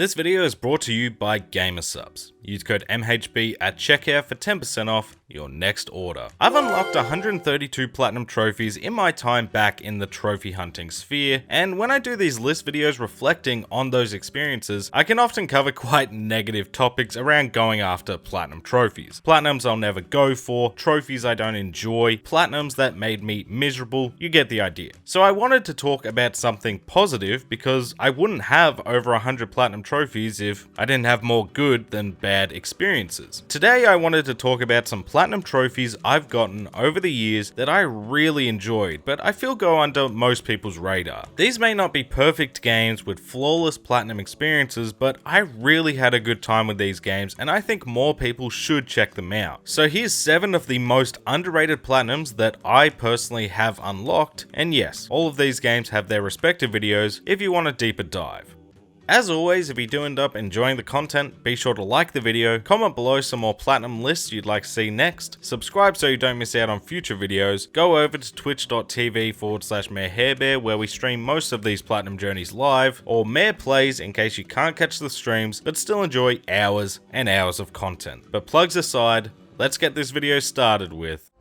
This video is brought to you by Gamersubs. Use code MHB at checkout for 10% off your next order. I've unlocked 132 platinum trophies in my time back in the trophy hunting sphere, and when I do these list videos reflecting on those experiences, I can often cover quite negative topics around going after platinum trophies. Platinums I'll never go for, trophies I don't enjoy, platinums that made me miserable, you get the idea. So I wanted to talk about something positive because I wouldn't have over 100 platinum trophies if I didn't have more good than bad experiences. Today I wanted to talk about some platinum trophies I've gotten over the years that I really enjoyed, but I feel go under most people's radar. These may not be perfect games with flawless platinum experiences, but I really had a good time with these games and I think more people should check them out. So here's 7 of the most underrated platinums that I personally have unlocked, and yes, all of these games have their respective videos if you want a deeper dive. As always, if you do end up enjoying the content, be sure to like the video, comment below some more platinum lists you'd like to see next, subscribe so you don't miss out on future videos, go over to twitch.tv/MayorHairBear where we stream most of these platinum journeys live, or Mayor Plays in case you can't catch the streams but still enjoy hours and hours of content. But plugs aside, let's get this video started with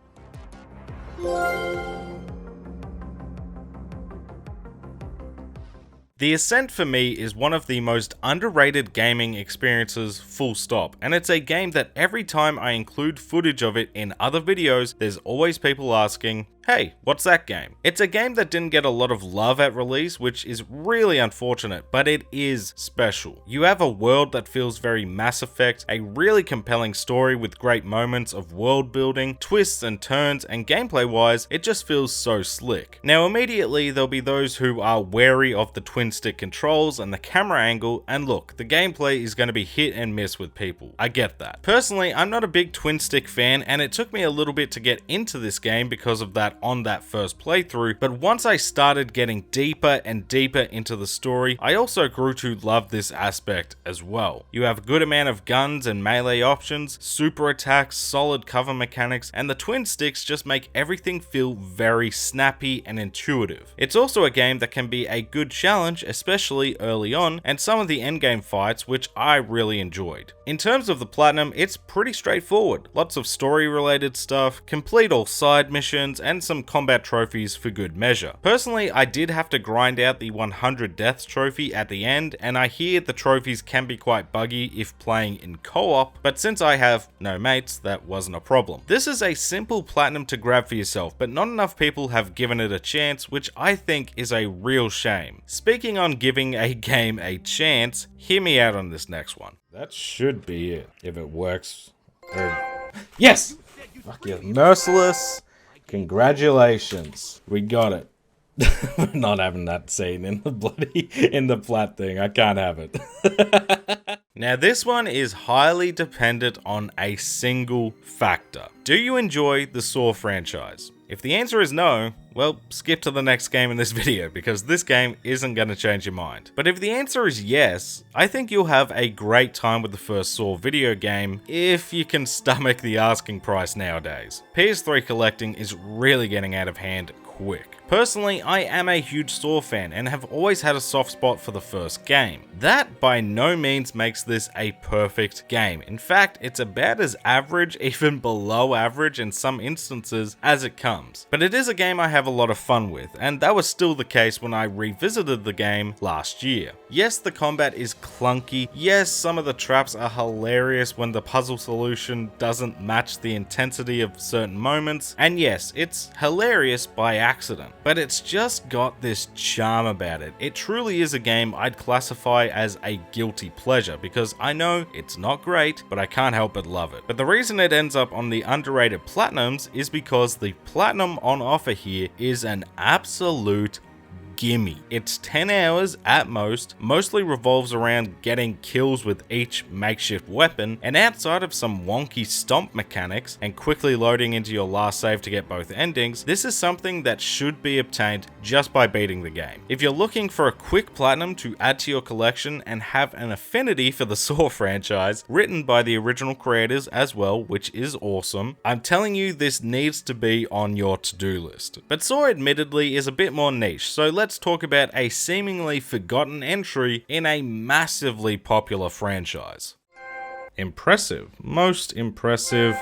The Ascent for me is one of the most underrated gaming experiences, full stop, and it's a game that every time I include footage of it in other videos, there's always people asking, hey, what's that game? It's a game that didn't get a lot of love at release, which is really unfortunate, but it is special. You have a world that feels very Mass Effect, a really compelling story with great moments of world building, twists and turns, and gameplay wise, it just feels so slick. Now immediately there'll be those who are wary of the twin stick controls and the camera angle, and look, the gameplay is going to be hit and miss with people. I get that. Personally, I'm not a big twin stick fan, and it took me a little bit to get into this game because of that on that first playthrough, but once I started getting deeper and deeper into the story, I also grew to love this aspect as well. You have a good amount of guns and melee options, super attacks, solid cover mechanics, and the twin sticks just make everything feel very snappy and intuitive. It's also a game that can be a good challenge, especially early on, and some of the endgame fights, which I really enjoyed. In terms of the platinum, it's pretty straightforward. Lots of story related stuff, complete all side missions, and some combat trophies for good measure. Personally, I did have to grind out the 100 deaths trophy at the end, and I hear the trophies can be quite buggy if playing in co-op, but since I have no mates, that wasn't a problem. This is a simple platinum to grab for yourself, but not enough people have given it a chance, which I think is a real shame. Speaking on giving a game a chance, hear me out on this next one. That should be it, if it works. Yes! Fuck yeah, Merciless. Congratulations, we got it. We're not having that scene in the plat thing. I can't have it. Now this one is highly dependent on a single factor. Do you enjoy the Saw franchise? If the answer is no, well, skip to the next game in this video because this game isn't going to change your mind. But if the answer is yes, I think you'll have a great time with the first Saw video game if you can stomach the asking price nowadays. PS3 collecting is really getting out of hand quick. Personally, I am a huge Saw fan and have always had a soft spot for the first game. That by no means makes this a perfect game. In fact, it's about as average, even below average in some instances, as it comes. But it is a game I have a lot of fun with, and that was still the case when I revisited the game last year. Yes, the combat is clunky. Yes, some of the traps are hilarious when the puzzle solution doesn't match the intensity of certain moments. And yes, it's hilarious by accident. But it's just got this charm about it. It truly is a game I'd classify as a guilty pleasure because I know it's not great, but I can't help but love it. But the reason it ends up on the underrated platinums is because the platinum on offer here is an absolute gimme. It's 10 hours at most, mostly revolves around getting kills with each makeshift weapon, and outside of some wonky stomp mechanics and quickly loading into your last save to get both endings, this is something that should be obtained just by beating the game. If you're looking for a quick platinum to add to your collection and have an affinity for the Saw franchise, written by the original creators as well, which is awesome, I'm telling you this needs to be on your to-do list. But Saw admittedly is a bit more niche, so let's let's talk about a seemingly forgotten entry in a massively popular franchise. Impressive, most impressive,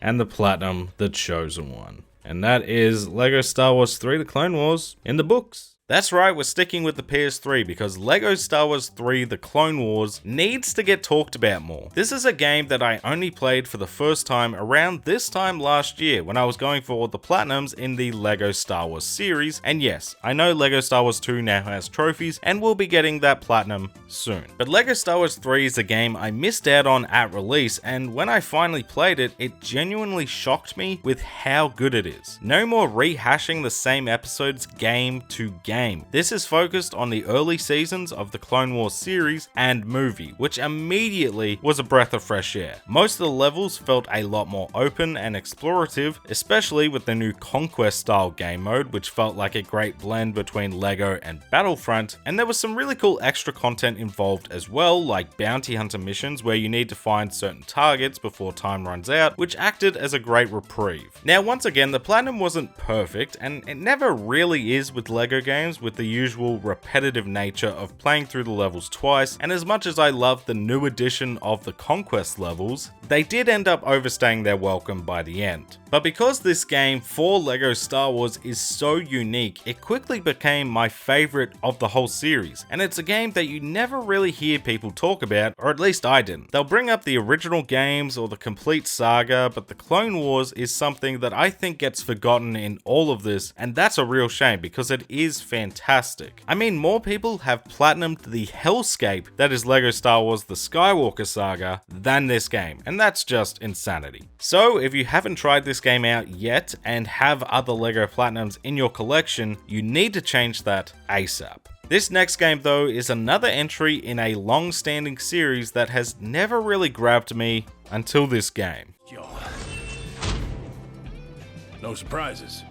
and the platinum, the chosen one. And that is LEGO Star Wars 3 The Clone Wars in the books. That's right, we're sticking with the PS3 because LEGO Star Wars 3 The Clone Wars needs to get talked about more. This is a game that I only played for the first time around this time last year when I was going for all the platinums in the LEGO Star Wars series, and yes, I know LEGO Star Wars 2 now has trophies and we'll be getting that platinum soon. But LEGO Star Wars 3 is a game I missed out on at release, and when I finally played it, it genuinely shocked me with how good it is. No more rehashing the same episodes game to game. This is focused on the early seasons of the Clone Wars series and movie, which immediately was a breath of fresh air. Most of the levels felt a lot more open and explorative, especially with the new Conquest style game mode, which felt like a great blend between LEGO and Battlefront, and there was some really cool extra content involved as well, like bounty hunter missions where you need to find certain targets before time runs out, which acted as a great reprieve. Now once again, the platinum wasn't perfect, and it never really is with LEGO games, with the usual repetitive nature of playing through the levels twice, and as much as I love the new edition of the Conquest levels, they did end up overstaying their welcome by the end. But because this game for LEGO Star Wars is so unique, it quickly became my favorite of the whole series, and it's a game that you never really hear people talk about, or at least I didn't. They'll bring up the original games or the complete saga, but the Clone Wars is something that I think gets forgotten in all of this, and that's a real shame because it is fantastic. I mean, more people have platinumed the hellscape that is LEGO Star Wars The Skywalker Saga than this game, and that's just insanity. So if you haven't tried this game out yet and have other LEGO platinums in your collection, you need to change that ASAP. This next game though is another entry in a long-standing series that has never really grabbed me until this game. Yo. No surprises.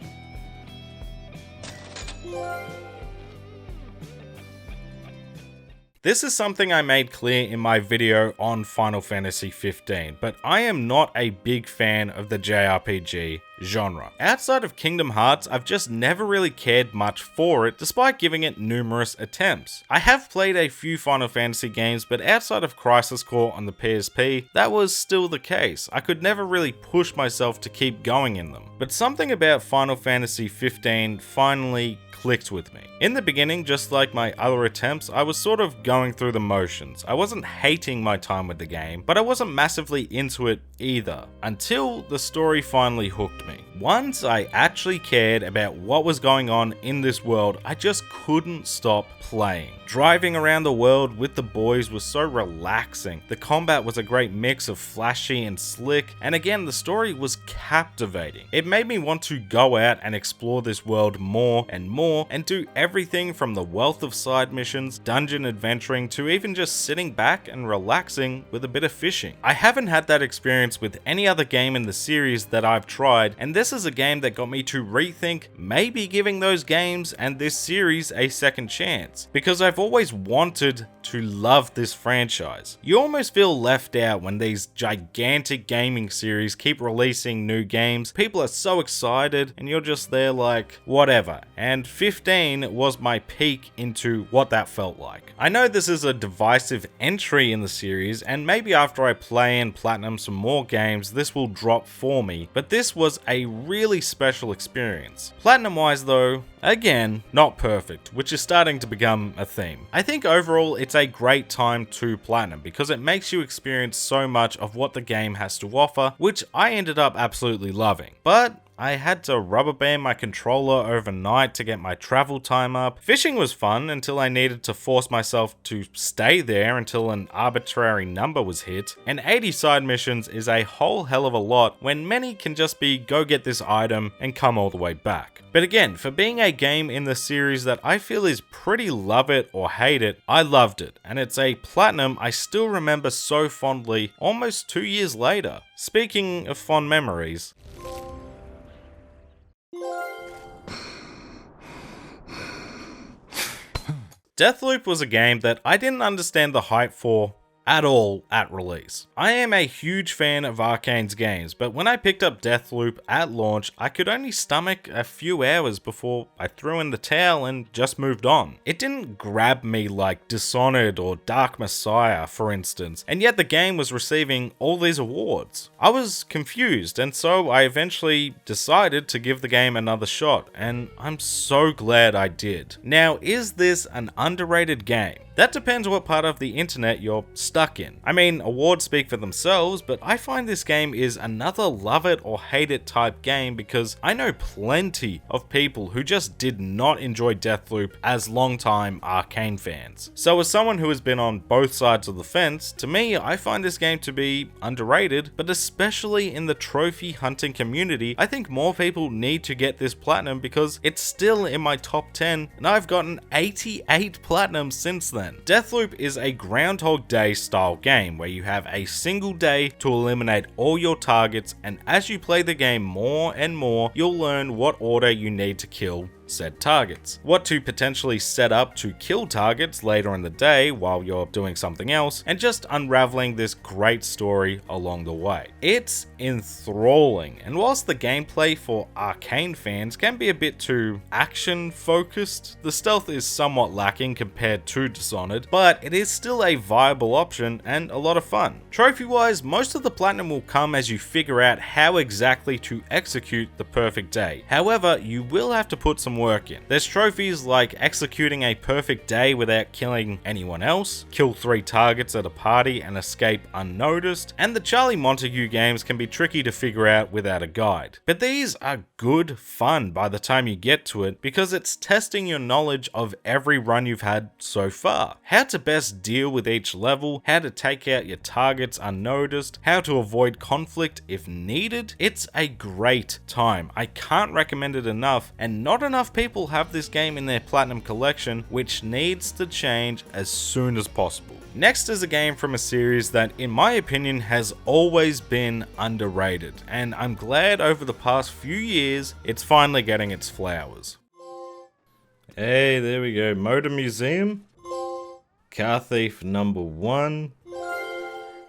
This is something I made clear in my video on Final Fantasy 15, but I am not a big fan of the JRPG genre. Outside of Kingdom Hearts, I've just never really cared much for it, despite giving it numerous attempts. I have played a few Final Fantasy games, but outside of Crisis Core on the PSP, that was still the case. I could never really push myself to keep going in them. But something about Final Fantasy 15 finally clicked with me. In the beginning, just like my other attempts, I was sort of going through the motions. I wasn't hating my time with the game, but I wasn't massively into it either, until the story finally hooked me. Once I actually cared about what was going on in this world, I just couldn't stop playing. Driving around the world with the boys was so relaxing. The combat was a great mix of flashy and slick, and again, the story was captivating. It made me want to go out and explore this world more and do everything from the wealth of side missions, dungeon adventuring, to even just sitting back and relaxing with a bit of fishing. I haven't had that experience with any other game in the series that I've tried, and this is a game that got me to rethink maybe giving those games and this series a second chance, because I've always wanted to love this franchise. You almost feel left out when these gigantic gaming series keep releasing new games. People are so excited and you're just there like, whatever. And 15 was my peek into what that felt like. I know this is a divisive entry in the series, and maybe after I play and platinum some more games, this will drop for me, but this was a really special experience. Platinum wise though, again, not perfect, which is starting to become a theme. I think overall it's a great time to platinum because it makes you experience so much of what the game has to offer, which I ended up absolutely loving. But I had to rubber band my controller overnight to get my travel time up. Fishing was fun until I needed to force myself to stay there until an arbitrary number was hit. And 80 side missions is a whole hell of a lot when many can just be go get this item and come all the way back. But again, for being a game in the series that I feel is pretty love it or hate it, I loved it. And it's a platinum I still remember so fondly almost 2 years later. Speaking of fond memories, Deathloop was a game that I didn't understand the hype for at all at release. I am a huge fan of Arcane's games, but when I picked up Deathloop at launch, I could only stomach a few hours before I threw in the towel and just moved on. It didn't grab me like Dishonored or Dark Messiah, for instance, and yet the game was receiving all these awards. I was confused, and so I eventually decided to give the game another shot, and I'm so glad I did. Now, is this an underrated game? That depends what part of the internet you're stuck in. I mean, awards speak for themselves, but I find this game is another love it or hate it type game because I know plenty of people who just did not enjoy Deathloop as longtime Arcane fans. So as someone who has been on both sides of the fence, to me, I find this game to be underrated, but especially in the trophy hunting community, I think more people need to get this platinum because it's still in my top 10 and I've gotten 88 platinums since then. Deathloop is a Groundhog Day style game where you have a single day to eliminate all your targets, and as you play the game more and more, you'll learn what order you need to kill said targets, what to potentially set up to kill targets later in the day while you're doing something else, and just unraveling this great story along the way. It's enthralling, and whilst the gameplay for Arcane fans can be a bit too action focused, the stealth is somewhat lacking compared to Dishonored, but it is still a viable option and a lot of fun. Trophy wise, most of the platinum will come as you figure out how exactly to execute the perfect day. However, you will have to put some work in. There's trophies like executing a perfect day without killing anyone else, kill 3 targets at a party and escape unnoticed, and the Charlie Montague games can be tricky to figure out without a guide. But these are good fun by the time you get to it because it's testing your knowledge of every run you've had so far. How to best deal with each level, how to take out your targets unnoticed, how to avoid conflict if needed. It's a great time. I can't recommend it enough, and not enough people have this game in their platinum collection, which needs to change as soon as possible. Next is a game from a series that, in my opinion, has always been underrated, and I'm glad over the past few years it's finally getting its flowers. Hey, there we go. Motor Museum, Car Thief #1,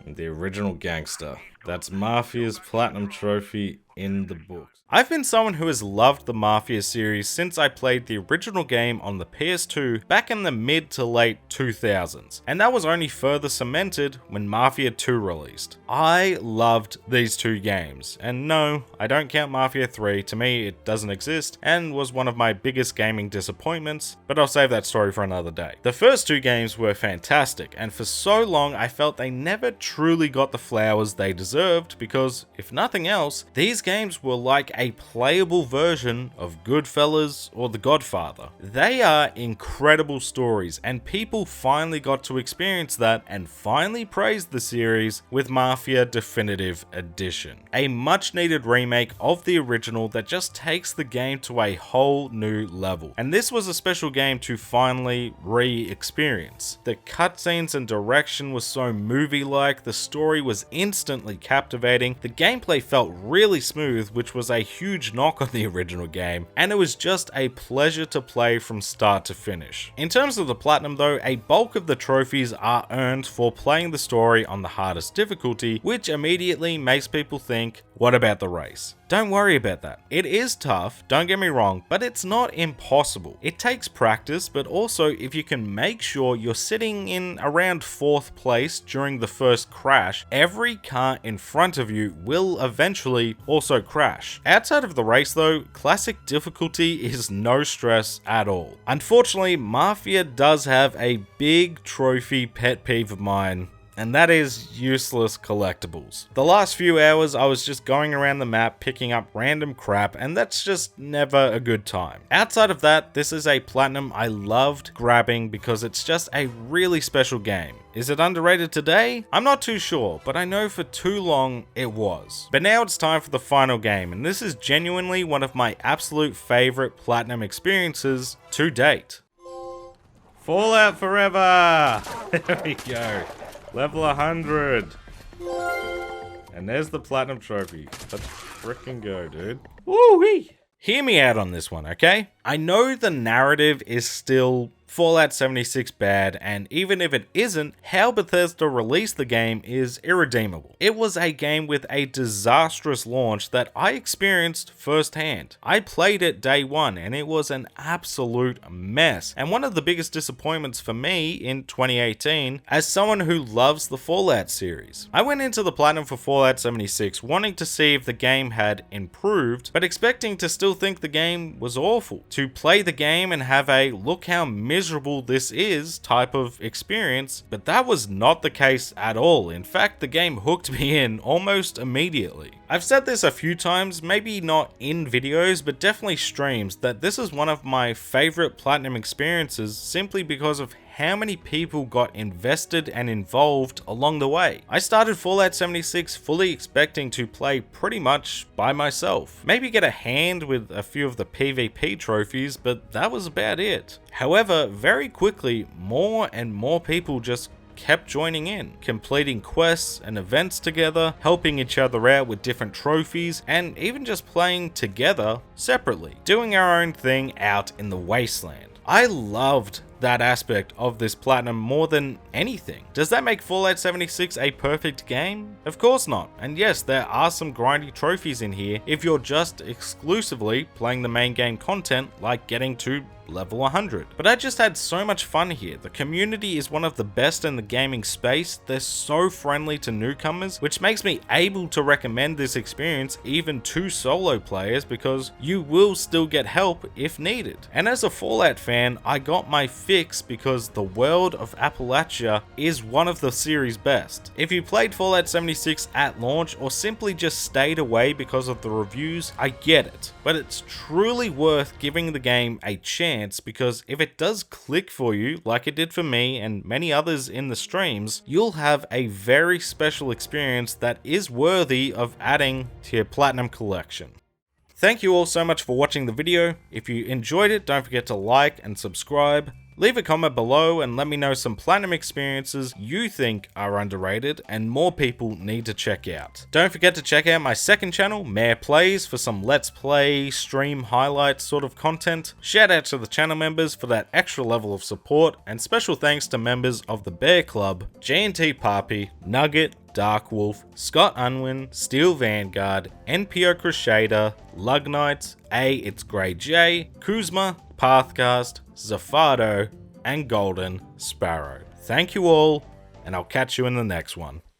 the original gangster. That's Mafia's platinum trophy in the books. I've been someone who has loved the Mafia series since I played the original game on the PS2 back in the mid to late 2000s, and that was only further cemented when Mafia 2 released. I loved these two games, and no, I don't count Mafia 3, to me it doesn't exist, and was one of my biggest gaming disappointments, but I'll save that story for another day. The first two games were fantastic, and for so long I felt they never truly got the flowers they deserved because, if nothing else, these games were like a playable version of Goodfellas or The Godfather. They are incredible stories, and people finally got to experience that and finally praised the series with Mafia Definitive Edition, a much needed remake of the original that just takes the game to a whole new level. And this was a special game to finally re-experience. The cutscenes and direction was so movie-like, the story was instantly captivating, the gameplay felt really smooth, which was a huge knock on the original game, and it was just a pleasure to play from start to finish. In terms of the platinum though, a bulk of the trophies are earned for playing the story on the hardest difficulty, which immediately makes people think, what about the race? Don't worry about that. It is tough, don't get me wrong, but it's not impossible. It takes practice, but also if you can make sure you're sitting in around 4th place during the first crash, every car in front of you will eventually also crash. Outside of the race though, classic difficulty is no stress at all. Unfortunately, Mafia does have a big trophy pet peeve of mine, and that is useless collectibles. The last few hours I was just going around the map picking up random crap, and that's just never a good time. Outside of that, this is a platinum I loved grabbing because it's just a really special game. Is it underrated today? I'm not too sure, but I know for too long it was. But now it's time for the final game, and this is genuinely one of my absolute favorite platinum experiences to date. Fallout Forever! There we go. Level 100. And there's the platinum trophy. Let's frickin' go, dude. Woo-wee! Hear me out on this one, okay? I know the narrative is still Fallout 76 bad, and even if it isn't, how Bethesda released the game is irredeemable. It was a game with a disastrous launch that I experienced firsthand. I played it day one and it was an absolute mess, and one of the biggest disappointments for me in 2018 as someone who loves the Fallout series. I went into the platinum for Fallout 76 wanting to see if the game had improved, but expecting to still think the game was awful. To play the game and have a look how miserable this is type of experience, but that was not the case at all. In fact, the game hooked me in almost immediately. I've said this a few times, maybe not in videos, but definitely streams, that this is one of my favorite platinum experiences simply because of how many people got invested and involved along the way. I started Fallout 76 fully expecting to play pretty much by myself. Maybe get a hand with a few of the PvP trophies, but that was about it. However, very quickly, more and more people just kept joining in, completing quests and events together, helping each other out with different trophies, and even just playing together separately, doing our own thing out in the wasteland. I loved that aspect of this platinum more than anything. Does that make Fallout 76 a perfect game? Of course not. And yes, there are some grindy trophies in here if you're just exclusively playing the main game content, like getting to level 100. But I just had so much fun here. The community is one of the best in the gaming space. They're so friendly to newcomers, which makes me able to recommend this experience even to solo players because you will still get help if needed. And as a Fallout fan, I got my fix because the world of Appalachia is one of the series' best. If you played Fallout 76 at launch or simply just stayed away because of the reviews, I get it. But it's truly worth giving the game a chance, because if it does click for you, like it did for me and many others in the streams, you'll have a very special experience that is worthy of adding to your platinum collection. Thank you all so much for watching the video. If you enjoyed it, don't forget to like and subscribe. Leave a comment below and let me know some platinum experiences you think are underrated and more people need to check out. Don't forget to check out my second channel, Mayor Plays, for some let's play, stream highlights sort of content. Shout out to the channel members for that extra level of support, and special thanks to members of the Bear Club, G&T Papi, Nugget, Dark Wolf, Scott Unwin, Steel Vanguard, NPO Crusader, Lug Knights, It's Grey J, Kuzma, Pathcast, Zafado, and Golden Sparrow. Thank you all, and I'll catch you in the next one.